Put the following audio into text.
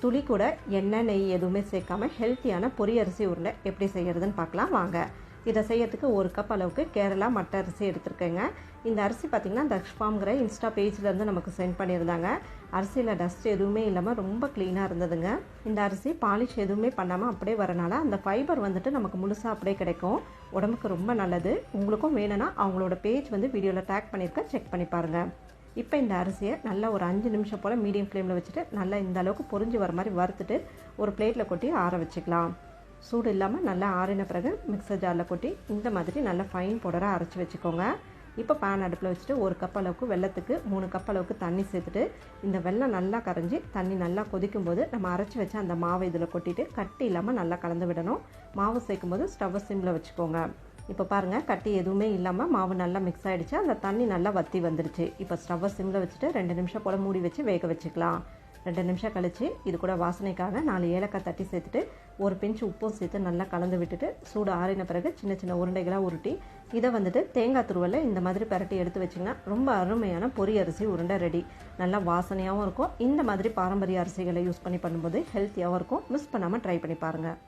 துளி கூட எண்ணெய் நெய் எதுவுமே சேர்க்காம ஹெல்த்தியான பொரி அரிசி உருண்டை எப்படி செய்கிறதுன்னு பார்க்கலாம் வாங்க. இதை செய்யறதுக்கு 1 கப் அளவுக்கு கேரளா மட்டை அரிசி எடுத்துருக்கேங்க. இந்த அரிசி பார்த்திங்கன்னா தக்ஷ்ஃபார்ம்ங்கிற இன்ஸ்டா பேஜ்லேருந்து நமக்கு சென்ட் பண்ணியிருந்தாங்க. அரிசியில் டஸ்ட் எதுவுமே இல்லாமல் ரொம்ப க்ளீனாக இருந்ததுங்க. இந்த அரிசி பாலிஷ் எதுவுமே பண்ணாமல் அப்படியே வரனால அந்த ஃபைபர் வந்துட்டு நமக்கு முழுசாக அப்படியே கிடைக்கும். உடம்புக்கு ரொம்ப நல்லது. உங்களுக்கும் வேணும்னா அவங்களோட பேஜ் வந்து வீடியோவில் டேக் பண்ணியிருக்க, செக் பண்ணி பாருங்கள். இப்போ இந்த அரிசியை நல்லா ஒரு 5 நிமிஷம் போல் மீடியம் ஃப்ளேமில் வச்சுட்டு நல்லா இந்த அளவுக்கு பொரிஞ்சு வர மாதிரி வறுத்துட்டு ஒரு பிளேட்டில் கொட்டி ஆற வச்சுக்கலாம். சூடு இல்லாமல் நல்லா ஆறின பிறகு மிக்சர் ஜாரில் கொட்டி இந்த மாதிரி நல்லா ஃபைன் பவுடராக அரைச்சி வச்சுக்கோங்க. இப்போ பேன் அடுப்பில் வச்சுட்டு 1 கப் அளவுக்கு வெல்லத்துக்கு 3 கப் அளவுக்கு தண்ணி சேர்த்துட்டு இந்த வெல்லம் நல்லா கரைஞ்சி தண்ணி நல்லா கொதிக்கும் போது நம்ம அரைச்சி வச்ச அந்த மாவை இதில் கொட்டிட்டு கட்டி இல்லாமல் நல்லா கலந்து விடணும். மாவு சேர்க்கும் போது ஸ்டவ்வை சிம்மில் வச்சுக்கோங்க. இப்போ பாருங்கள், கட்டி எதுவுமே இல்லாமல் மாவு நல்லா மிக்ஸ் ஆகிடுச்சு. அந்த தண்ணி நல்லா வற்றி வந்துடுச்சு. இப்போ ஸ்டவ்வை சிம்மில் வச்சுட்டு 2 நிமிஷம் போல் மூடி வச்சு வேக வச்சுக்கலாம். 2 நிமிஷம் கழித்து இது கூட வாசனைக்காக 4 ஏலக்காய் தட்டி சேர்த்துட்டு ஒரு பிஞ்ச் உப்பும் சேர்த்து நல்லா கலந்து விட்டுட்டு சூடு ஆறின பிறகு சின்ன சின்ன உருண்டைகளாக உருட்டி இதை வந்துட்டு தேங்காய் துருவலில் இந்த மாதிரி பரட்டி எடுத்து வச்சிங்கன்னா ரொம்ப அருமையான பொரி அரிசி உருண்டை ரெடி. நல்லா வாசனையாகவும் இருக்கும். இந்த மாதிரி பாரம்பரிய அரிசிகளை யூஸ் பண்ணி பண்ணும்போது ஹெல்த்தியாகவும் இருக்கும். மிஸ் பண்ணாமல் ட்ரை பண்ணி பாருங்கள்.